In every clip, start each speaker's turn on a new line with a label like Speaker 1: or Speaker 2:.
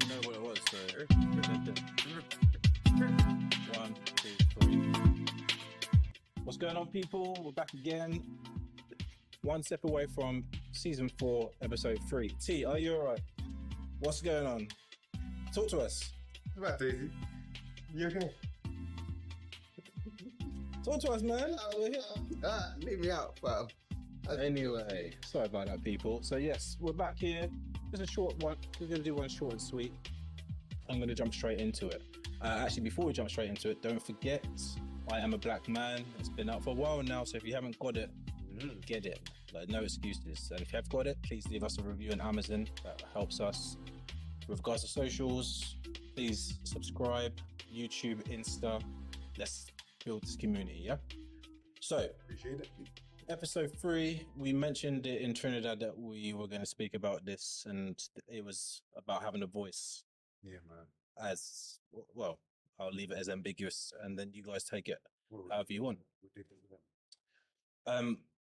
Speaker 1: I know what it was. So 1, 2, 3. What's going on, people? We're back again. One step away from season 4, episode 3. T, are you alright? What's going on? Talk to us.
Speaker 2: What about Daisy? You okay?
Speaker 1: Talk to us, man.
Speaker 2: Leave me out, fam.
Speaker 1: Anyway, sorry about that, people. So yes, we're back here. Just a short one. We're going to do one short and sweet. I'm going to jump straight into it. Actually, before we jump straight into it, don't forget, I Am a Black Man. It's been out for a while now, so if you haven't got it, get it. Like, no excuses. And if you have got it, please leave us a review on Amazon. That helps us. With regards to socials, please subscribe, YouTube, Insta. Let's build this community, yeah? So,
Speaker 2: Appreciate it.
Speaker 1: episode 3, we mentioned it in Trinidad that we were going to speak about this, and it was about having a voice.
Speaker 2: Yeah, man.
Speaker 1: As well, I'll leave it as ambiguous, and then you guys take it
Speaker 2: Well,
Speaker 1: however you want.
Speaker 2: ridiculous.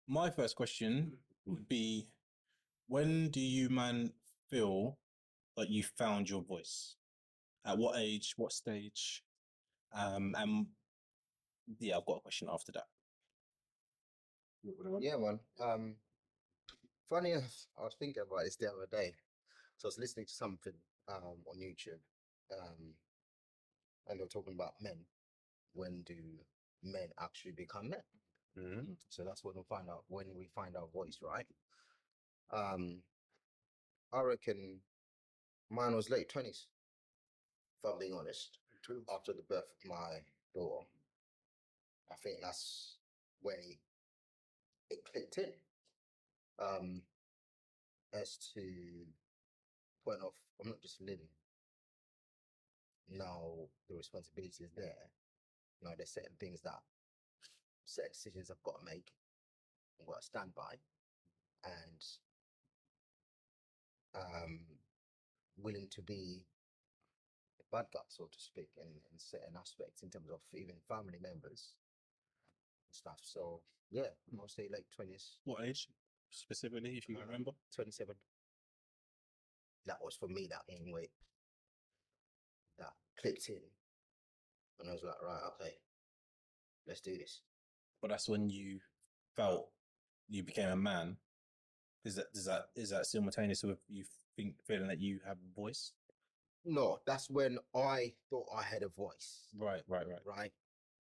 Speaker 1: My first question would be, when do you, man, feel like you found your voice? At what age? What stage? And yeah, I've got a question after that.
Speaker 3: Yeah, man. Funny enough, I was thinking about this the other day. So I was listening to something on YouTube, and they were talking about men. When do men actually become men?
Speaker 2: Mm-hmm.
Speaker 3: So that's when we find our voice, right? I reckon mine was late 20s, if I'm being honest. After the birth of my daughter, I think that's when it clicked in. As to point of, I'm not just living. Now the responsibility is there. Now there's certain things certain decisions I've got to make, I've got to stand by, and willing to be the bad guy, so to speak, in certain aspects in terms of even family members and stuff. So yeah, I'll say late 20s.
Speaker 1: What age, specifically, if you can remember?
Speaker 3: 27. That was for me, that anyway. That clicked in. And I was like, right, okay, let's do this.
Speaker 1: But that's when you felt you became a man. Is that simultaneous with you feeling that you have a voice?
Speaker 3: No, that's when I thought I had a voice.
Speaker 1: Right.
Speaker 3: Right?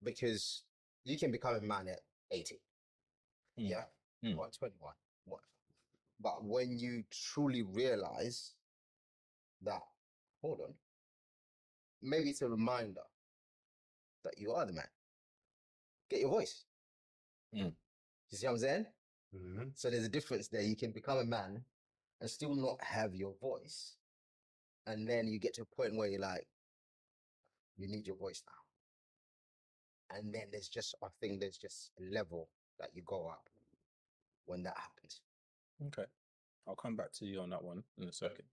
Speaker 3: Because you can become a man at 80. Yeah? Or 21, whatever. But when you truly realize that, hold on, maybe it's a reminder that you are the man. Get your voice. You see what I'm saying?
Speaker 2: Mm-hmm.
Speaker 3: So there's a difference there. You can become a man and still not have your voice. And then you get to a point where you're like, you need your voice now. And then I think there's just a level that you go up when that happens.
Speaker 1: Okay. I'll come back to you on that one in a second.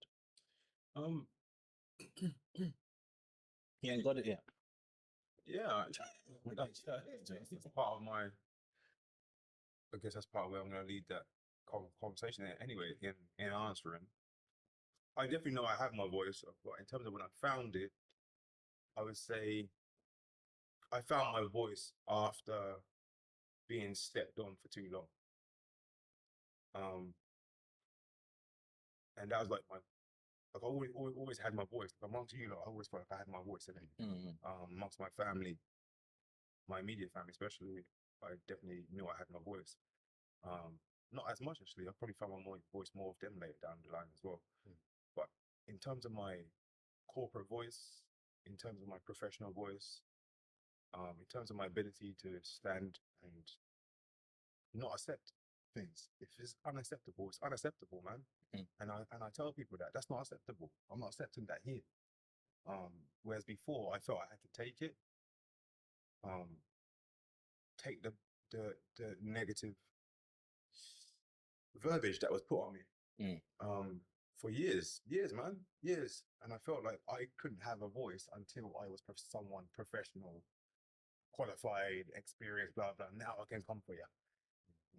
Speaker 1: You ain't got it yet.
Speaker 2: Yeah, it's part of my. I guess that's part of where I'm going to lead that conversation. Anyway, in answering, I definitely know I have my voice, but in terms of when I found it, I would say I found my voice after being stepped on for too long. And that was like I've always had my voice. Amongst you lot, I always felt like I had my voice in it. Amongst my family, my immediate family especially, I definitely knew I had my voice. Not as much actually. I probably found my voice more of them later down the line as well. But in terms of my corporate voice, in terms of my professional voice, in terms of my ability to stand and not accept things. If it's unacceptable, it's unacceptable, man. And I tell people that's not acceptable. I'm not accepting that here. Whereas before I felt I had to take it. Take the negative verbiage that was put on me. For years, man, years. And I felt like I couldn't have a voice until I was someone professional, qualified, experienced, blah, blah. Now I can come for you.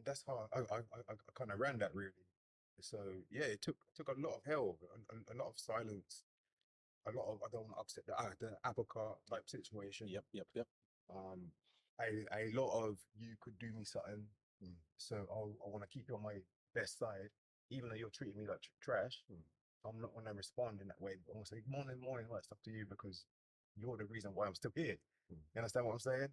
Speaker 2: That's how I kind of ran that, really. So yeah, it took a lot of hell, a lot of silence, a lot of, I don't want to upset the apple cart type situation.
Speaker 1: Yep.
Speaker 2: A lot of, you could do me something, so I want to keep you on my best side, even though you're treating me like trash. I'm not going to respond in that way. I'm going to say, morning, well, it's up to you because you're the reason why I'm still here. You understand what I'm saying?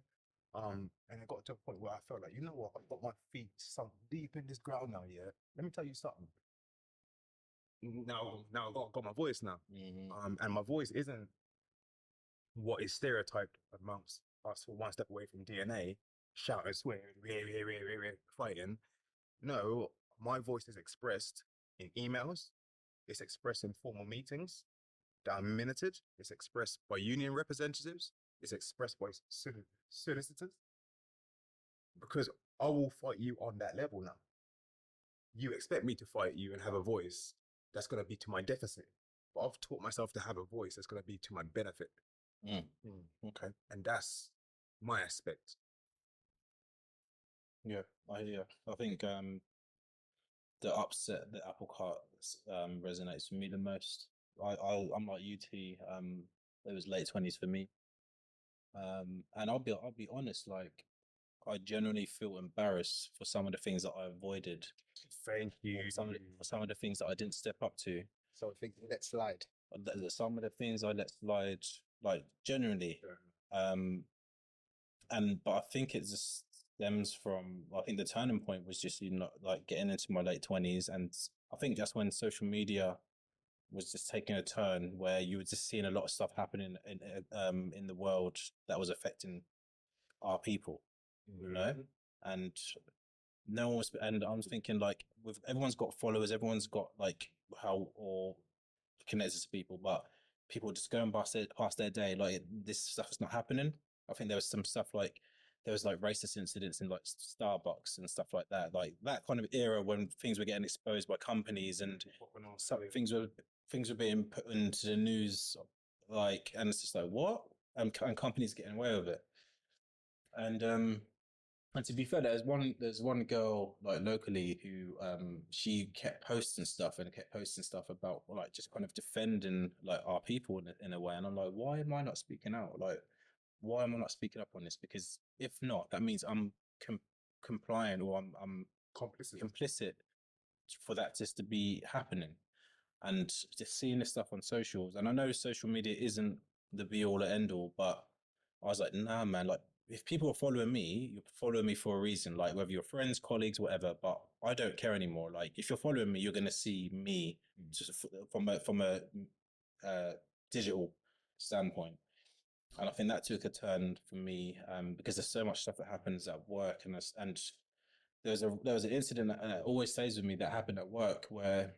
Speaker 2: And it got to a point where I felt like, you know what, I've got my feet sunk deep in this ground now, yeah? Let me tell you something. Now I've got my voice now. And my voice isn't what is stereotyped amongst us for one step away from DNA, shouting, swearing, fighting. No, my voice is expressed in emails, it's expressed in formal meetings that are minuted, it's expressed by union representatives, it's expressed by solicitors. Because I will fight you on that level now. You expect me to fight you and have a voice that's going to be to my deficit. But I've taught myself to have a voice that's going to be to my benefit.
Speaker 1: Okay.
Speaker 2: And that's my aspect.
Speaker 1: Yeah, I think the upset that apple cart resonates with me the most. I'm like UT. It was late 20s for me. And I'll be honest, like I generally feel embarrassed for some of the things that I avoided.
Speaker 2: Thank you.
Speaker 1: Some of the things that I didn't step up to.
Speaker 3: So I think let slide.
Speaker 1: Some of the things I let slide, like generally. But I think it just stems from, I think the turning point was just, like getting into my late 20s. And I think that's when social media was just taking a turn where you were just seeing a lot of stuff happening in the world that was affecting our people, you know? And no one was, and I'm thinking like, with everyone's got followers, everyone's got like how or connected to people, but people just going past their day like this stuff is not happening. I think there was some stuff like there was like racist incidents in like Starbucks and stuff like that kind of era when things were getting exposed by companies and some things were being put into the news, like, and it's just like what, and companies getting away with it. And to be fair, there's one girl like locally who she kept posting stuff about like just kind of defending like our people in a way, and I'm like, why am I not speaking out? Like, why am I not speaking up on this? Because if not, that means I'm compliant or I'm complicit for that just to be happening. And just seeing this stuff on socials, and I know social media isn't the be all and end all, but I was like, nah, man, like if people are following me, you're following me for a reason, like whether you're friends, colleagues, whatever, but I don't care anymore. Like if you're following me, you're going to see me just from a digital standpoint. And I think that took a turn for me because there's so much stuff that happens at work, and there was an incident that always stays with me that happened at work where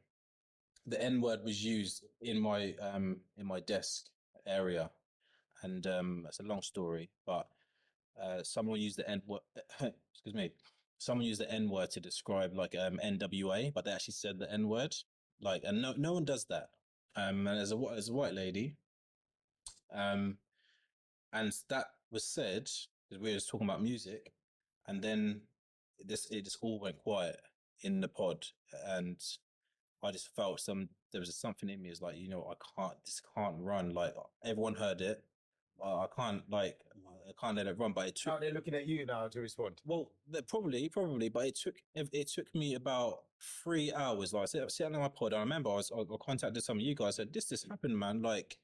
Speaker 1: the N word was used in my desk area, and it's a long story, but someone used the N word. Excuse me. Someone used the N word to describe like NWA, but they actually said the N word. Like, and no one does that. And as a white lady, and that was said because we were just talking about music, and then it just all went quiet in the pod, and I just felt there was something in me is like, this can't run. Like everyone heard it. I can't let it run. But it took.
Speaker 3: Now they're looking at you now to respond.
Speaker 1: Well, probably, but it took me about 3 hours. Like I sitting on my pod. I remember I contacted some of you guys. I said, this happened, man. Like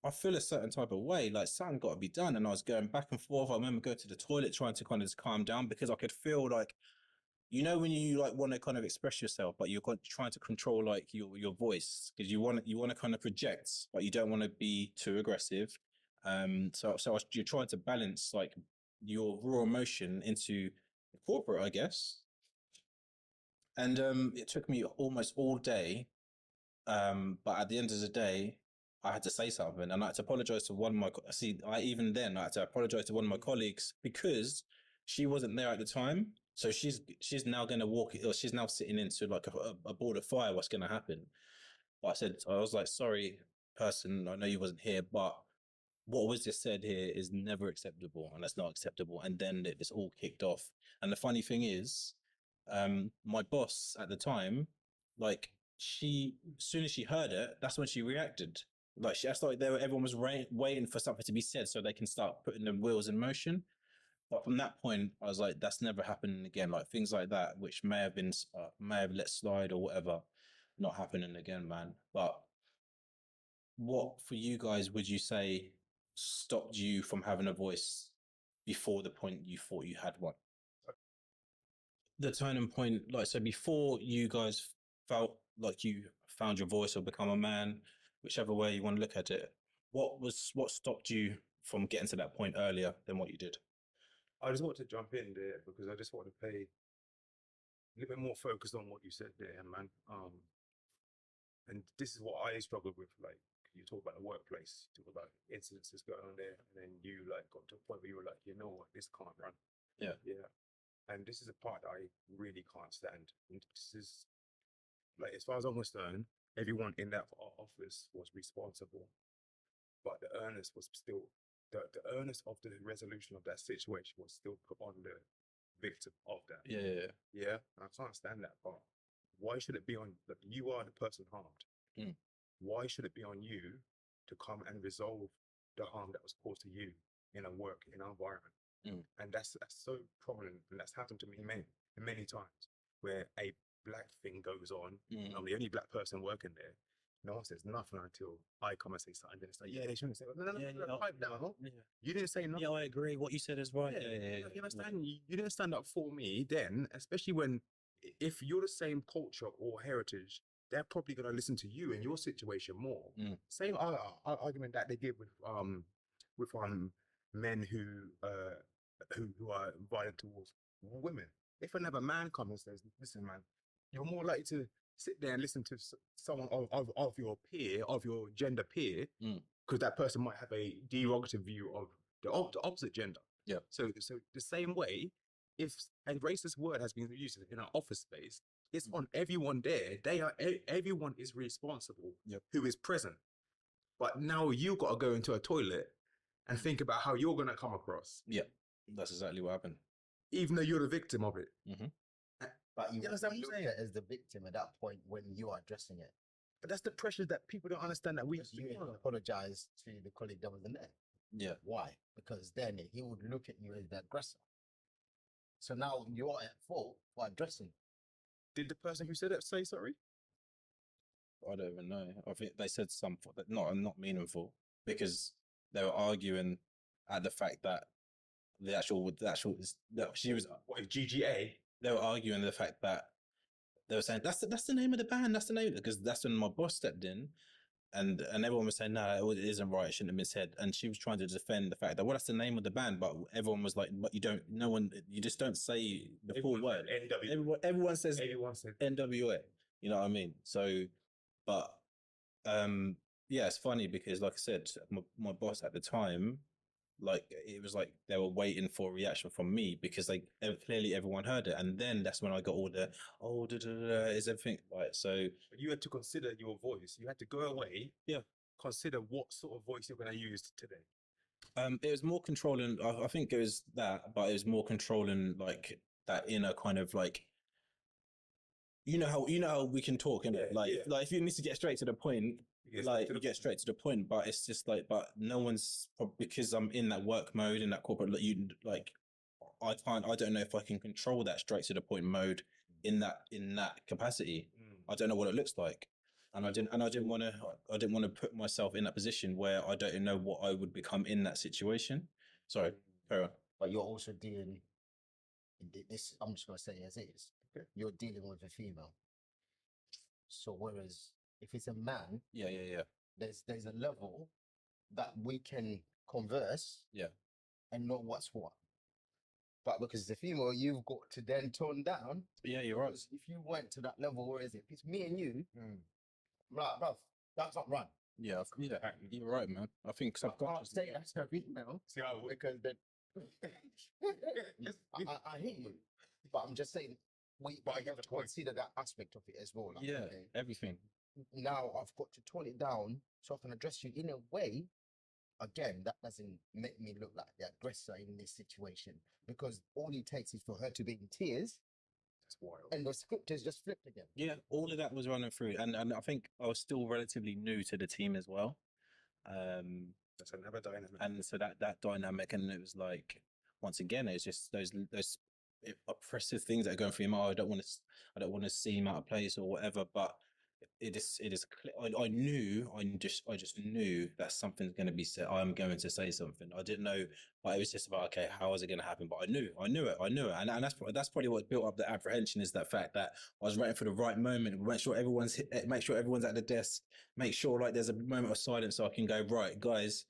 Speaker 1: I feel a certain type of way. Like something got to be done, and I was going back and forth. I remember going to the toilet trying to kind of just calm down because I could feel like, when you like want to kind of express yourself, but you're trying to control like your voice because you want to kind of project, but you don't want to be too aggressive. So you're trying to balance like your raw emotion into corporate, I guess. And it took me almost all day. But at the end of the day, I had to say something, and I had to apologize to one of my. I had to apologize to one of my colleagues because she wasn't there at the time. So she's now going to walk, or she's now sitting into like a board of fire. What's going to happen? But I was like, sorry, person, I know you wasn't here, but what was just said here is never acceptable, and that's not acceptable. And then it's all kicked off. And the funny thing is, my boss at the time, like as soon as she heard it, that's when she reacted. Like that's like everyone was waiting for something to be said so they can start putting the wheels in motion. But from that point, I was like, that's never happening again. Like things like that, which may have been may have let slide or whatever, not happening again, man. But what for you guys would you say stopped you from having a voice before the point you thought you had one? The turning point, like so, before you guys felt like you found your voice or become a man, whichever way you want to look at it, what stopped you from getting to that point earlier than what you did?
Speaker 2: I just want to jump in there because I just want to pay a little bit more focus on what you said there, man. And this is what I struggled with. Like you talk about the workplace, talk about incidences going on there, and then you like got to a point where you were like, you know what, this can't run.
Speaker 1: Yeah.
Speaker 2: Yeah. And this is a part that I really can't stand. And this is like, as far as I'm concerned, everyone in that office was responsible, but the onus was still the onus of the resolution of that situation was still put on the victim of that.
Speaker 1: Yeah.
Speaker 2: Yeah. I can't stand that part. Why should it be on you are the person harmed?
Speaker 1: Mm.
Speaker 2: Why should it be on you to come and resolve the harm that was caused to you in a work in an environment?
Speaker 1: Mm.
Speaker 2: And that's so prominent, and that's happened to me many times where a black thing goes on. I'm the only black person working there. No one says nothing until I come and say something. Then it's like, yeah, they shouldn't say. No, pipe down. Yeah. You didn't say nothing.
Speaker 1: Yeah, I agree. What you said is right. Yeah.
Speaker 2: You understand? You didn't stand up for me then, especially when if you're the same culture or heritage, they're probably going to listen to you in your situation more. Same argument that they give with men who are violent towards women. If another man comes and says, "Listen, man," you're more likely to sit there and listen to someone of your peer, of your gender peer, because that person might have a derogative view of the opposite gender.
Speaker 1: Yeah.
Speaker 2: So the same way, if a racist word has been used in an office space, it's on everyone there. Everyone is responsible who is present. But now you got to go into a toilet and think about how you're going to come across.
Speaker 1: Yeah, that's exactly what happened.
Speaker 2: Even though you're the victim of it.
Speaker 3: But you understand what I'm saying? As the victim at that point when you are addressing it.
Speaker 2: But that's the pressure that people don't understand that we
Speaker 3: apologize to the colleague that was in there.
Speaker 1: Yeah.
Speaker 3: Why? Because then he would look at you as the aggressor. So now you're at fault for addressing.
Speaker 2: Did the person who said it say sorry?
Speaker 1: I don't even know. I think they said something that not meaningful because they were arguing at the fact that she was
Speaker 2: GGA.
Speaker 1: They were arguing the fact that they were saying that's the name of the band. That's the name, because that's when my boss stepped in, and everyone was saying no, it isn't right. It shouldn't have been said. And she was trying to defend the fact that that's the name of the band, but everyone was like, but you just don't say the full word. Everyone says NWA. You know what I mean? So, but yeah, it's funny because like I said, my boss at the time, like it was like they were waiting for a reaction from me because clearly everyone heard it, and then that's when I got all the is everything right? So
Speaker 2: but you had to consider your voice. You had to go away.
Speaker 1: Yeah.
Speaker 2: Consider what sort of voice you're going to use today.
Speaker 1: It was more controlling. I think it was that, but it was more controlling, like that inner kind of like. You know how we can talk, innit? Like if you need to get straight to the point. You get straight to the point, but it's just like, but no one's, because I'm in that work mode, in that corporate, I don't know if I can control that straight to the point mode in that capacity. I don't know what it looks like. And I didn't want to put myself in that position where I don't know what I would become in that situation. Sorry, carry on.
Speaker 3: But you're also dealing, this, I'm just going to say as is, you're dealing with a female. So whereas, if it's a man, there's a level that we can converse, and know what's what. But because it's a female, you've got to then tone down.
Speaker 1: Yeah, you're right.
Speaker 3: If you went to that level, whereas if it's me and you, I'm like, bruv, that's not right.
Speaker 1: Yeah, you're right, man. I think subconsciously.
Speaker 3: I can't say that's a female because then I hear you, but I'm just saying we have to consider that aspect of it as well. Like,
Speaker 1: everything.
Speaker 3: Now I've got to tone it down so I can address you in a way. Again, that doesn't make me look like the aggressor in this situation, because all it takes is for her to be in tears.
Speaker 2: That's wild.
Speaker 3: And the script is just flipped again.
Speaker 1: Yeah, all of that was running through, and I think I was still relatively new to the team as well.
Speaker 2: That's another dynamic.
Speaker 1: And so that dynamic, and it was like, once again, it's just those oppressive things that are going through your mind. I don't want to seem out of place or whatever, but it is I knew, I just knew that something's going to be said. I'm going to say something. I didn't know, but it was just about, okay, how is it going to happen? But I knew it, and that's probably what built up the apprehension, is that fact that I was waiting for the right moment. Make sure everyone's at the desk. Make sure like there's a moment of silence so I can go, right, guys.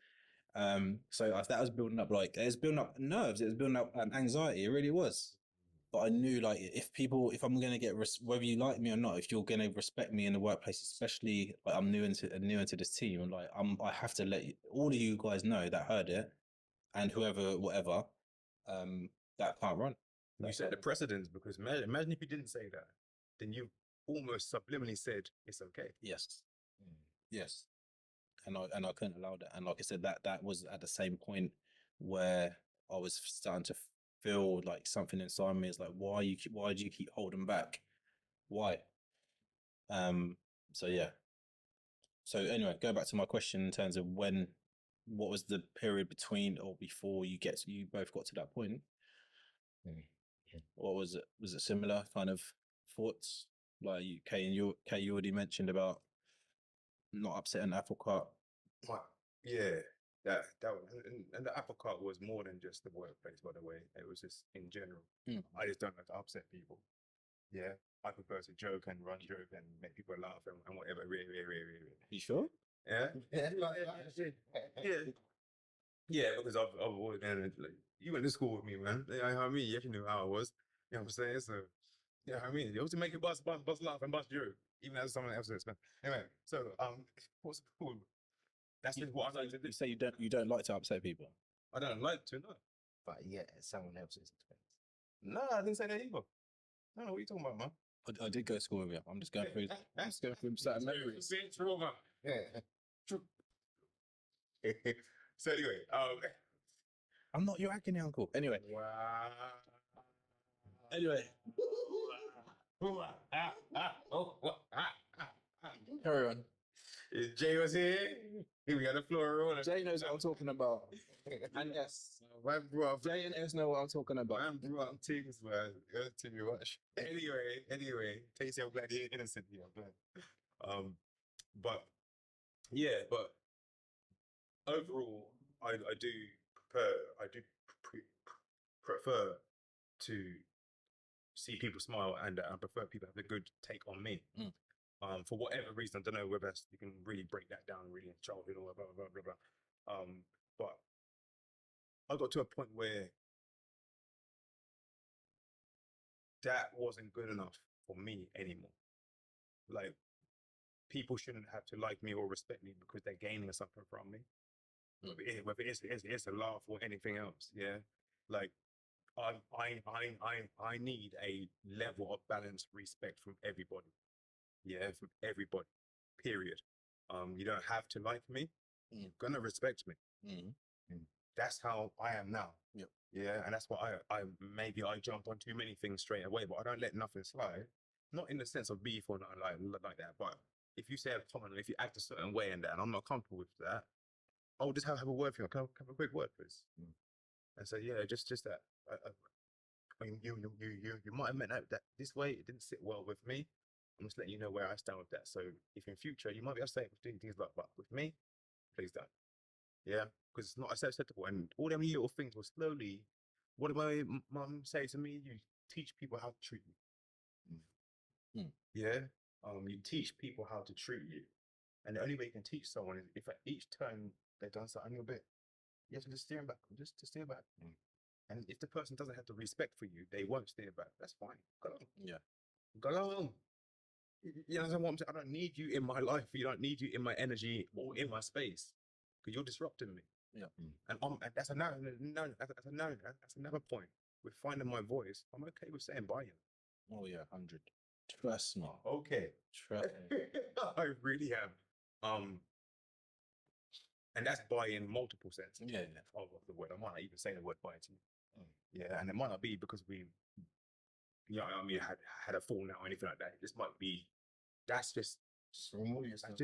Speaker 1: So that was building up, like, it was building up nerves, it was building up anxiety. It really was. But I knew, like, if I'm gonna get whether you like me or not, if you're gonna respect me in the workplace, especially like I'm new into this team, and like I have to let all of you guys know that heard it, and whatever, that can't run.
Speaker 2: You set the precedence, because imagine if you didn't say that, then you almost subliminally said it's okay.
Speaker 1: Yes, yes, and I couldn't allow that. And like I said, that was at the same point where I was starting to feel like something inside me is like, why do you keep holding back? Why? So yeah. So anyway, going back to my question in terms of what was the period between or before you both got to that point? What was it? Was it similar kind of thoughts? Like you already mentioned about not upsetting the apple cart.
Speaker 2: Yeah, that and the apple cart was more than just the workplace, by the way. It was just in general. I just don't like to upset people. Yeah, I prefer to joke and run joke and make people laugh and whatever.
Speaker 1: You sure?
Speaker 2: Yeah. Yeah, because I've always been like, you went to school with me, man. You know what I mean? You actually knew how I was. You know what I'm saying? So, you know what I mean? You always make you bust laugh and bust joke, even as someone else is. Anyway, so what's cool? That's just what I like to do.
Speaker 1: You say you don't like to upset people.
Speaker 2: I don't like to, no.
Speaker 3: But yeah, someone else's expense.
Speaker 2: No, I didn't say that either. I don't know what you're talking about, man.
Speaker 1: I did go to school with you. I'm just going through certain memories.
Speaker 2: Yeah. So anyway,
Speaker 1: I'm not your agony uncle. Anyway.
Speaker 2: Wow.
Speaker 1: Anyway. Carry on.
Speaker 2: If Jay was here, we got the floor rolling.
Speaker 1: Jay knows what I'm talking about. And yes, Jay and S know what I'm talking about.
Speaker 2: Man blew up things, man. Too much. Anyway, Tasty, I'm glad you're innocent here. But yeah, but overall, I do prefer to see people smile, and I prefer people have a good take on me. For whatever reason, I don't know whether you can really break that down really in childhood or blah blah blah blah. But I got to a point where that wasn't good enough for me anymore. Like, people shouldn't have to like me or respect me because they're gaining something from me. Whether it's a laugh or anything else, yeah. Like, I need a level of balanced respect from everybody. Yeah, from everybody. Period. You don't have to like me. You're gonna respect me. That's how I am now.
Speaker 1: Yep.
Speaker 2: Yeah, and that's why I maybe I jump on too many things straight away, but I don't let nothing slide. Not in the sense of beef or nothing like that, but if you say a comment, if you act a certain way and that, and I'm not comfortable with that, I'll just have a word for you. Can I have a quick word, please? And so yeah, just that. I mean, you might have meant that this way. It didn't sit well with me. I'm just letting you know where I stand with that. So if in future you might be upset with doing things like that, but with me, please don't. Yeah, because it's not acceptable. And all them little things will slowly. What did my mum say to me? You teach people how to treat you. Yeah. You teach people how to treat you, and the only way you can teach someone is if at each turn they've done something a bit, you have to just steer back, just to steer back. And if the person doesn't have the respect for you, they won't steer back. That's fine. Go on.
Speaker 1: Yeah.
Speaker 2: Go on. You know what I'm saying? I don't need you in my life. You don't need you in my energy or in my space, because you're disrupting me.
Speaker 1: Yeah.
Speaker 2: And that's another point. With finding my voice, I'm okay with saying bye.
Speaker 1: Oh yeah, 100. Trust me.
Speaker 2: Okay.
Speaker 1: Trust me.
Speaker 2: I really am. And that's bye in multiple senses.
Speaker 1: Yeah.
Speaker 2: Of the word. I might not even say the word bye to you. Yeah, and it might not be because we, you know, I mean, had a fall now or anything like that. This might be. That's just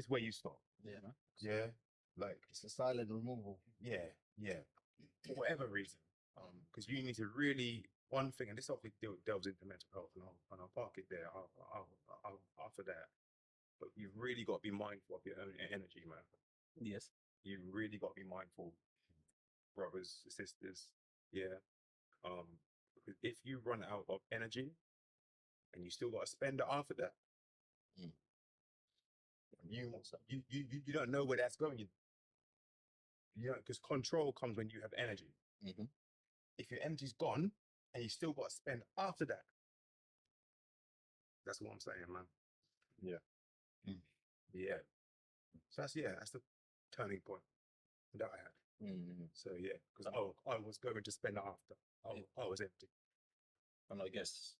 Speaker 2: where you stop.
Speaker 1: Yeah, man.
Speaker 2: Yeah, Like,
Speaker 3: it's a silent removal.
Speaker 2: yeah, yeah, for whatever reason. Because you need to really one thing, and this obviously delves into mental health, and I'll park it there. I'll after that. But you've really got to be mindful of your own energy, man.
Speaker 1: Yes.
Speaker 2: You really got to be mindful, brothers, sisters. Yeah. Because if you run out of energy and you still got to spend it after that,
Speaker 3: Mm.
Speaker 2: you don't know where that's going. You know, because control comes when you have energy.
Speaker 3: Mm-hmm.
Speaker 2: If your energy's gone and you still got to spend after that, that's what I'm saying, man. Yeah.
Speaker 3: Mm.
Speaker 2: Yeah. So that's the turning point that I had.
Speaker 1: Mm.
Speaker 2: So yeah, because I was going to spend it after. I was empty.
Speaker 1: And I guess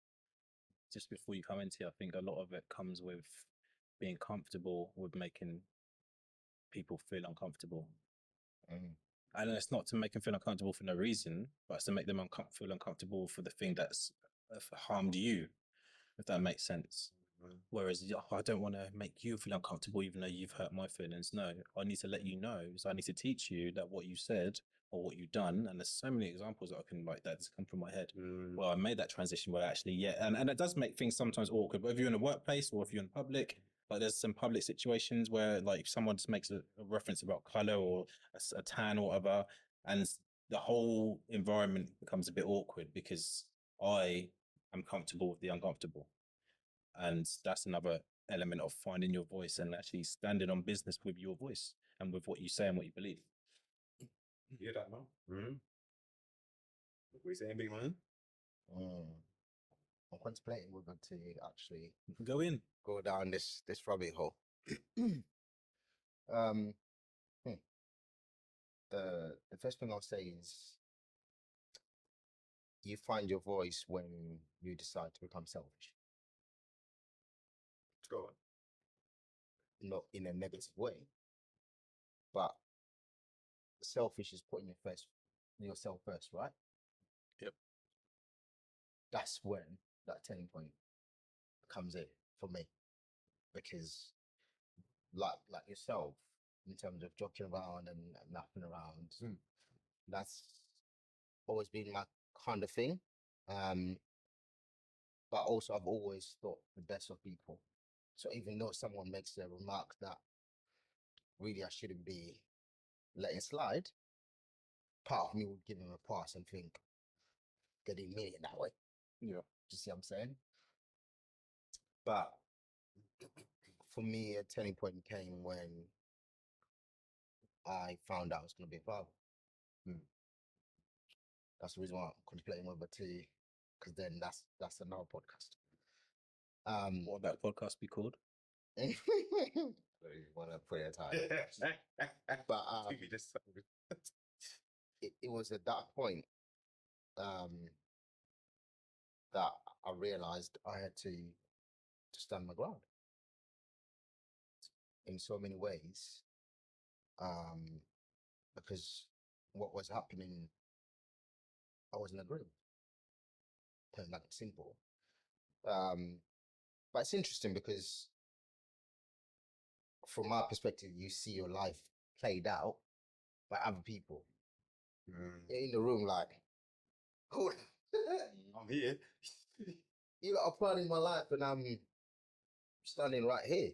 Speaker 1: just before you come into it, I think a lot of it comes with being comfortable with making people feel uncomfortable.
Speaker 3: Mm.
Speaker 1: And it's not to make them feel uncomfortable for no reason, but it's to make them feel uncomfortable for the thing that's harmed you, if that makes sense. Whereas I don't want to make you feel uncomfortable, even though you've hurt my feelings. No, I need to let you know. So I need to teach you that what you said or what you've done, and there's so many examples that I can like that come from my head. Well, I made that transition where actually, yeah, and it does make things sometimes awkward. Whether you're in a workplace or if you're in public, like there's some public situations where like someone just makes a reference about color or a tan or whatever, and the whole environment becomes a bit awkward because I am comfortable with the uncomfortable. And that's another element of finding your voice and actually standing on business with your voice and with what you say and what you believe.
Speaker 2: You hear that, man? Mm-hmm. What are you saying, big man?
Speaker 3: I'm contemplating whether to actually
Speaker 1: Go
Speaker 3: down this rabbit hole. um, the first thing I'll say is you find your voice when you decide to become selfish.
Speaker 2: Go on.
Speaker 3: Not in a negative way, but selfish is putting yourself first, right?
Speaker 1: Yep.
Speaker 3: That's when that turning point comes in for me, because like yourself, in terms of joking around and napping around, that's always been my kind of thing. But also I've always thought the best of people. So even though someone makes a remark that really I shouldn't be letting slide, part of me would give him a pass and think they didn't mean it that way.
Speaker 1: Yeah.
Speaker 3: Do you see what I'm saying? But for me, a turning point came when I found out I was going to be a father. That's the reason why I'm contemplating whether to, because then that's another podcast.
Speaker 1: What would that podcast be called?
Speaker 3: Want to put it time. But it was at that point that I realized I had to stand my ground in so many ways, because what was happening, I wasn't agreeing. Turn that simple. But it's interesting because from my perspective, you see your life played out by other people in the room, like, oh,
Speaker 2: I'm here.
Speaker 3: You lot are planning my life and I'm standing right here.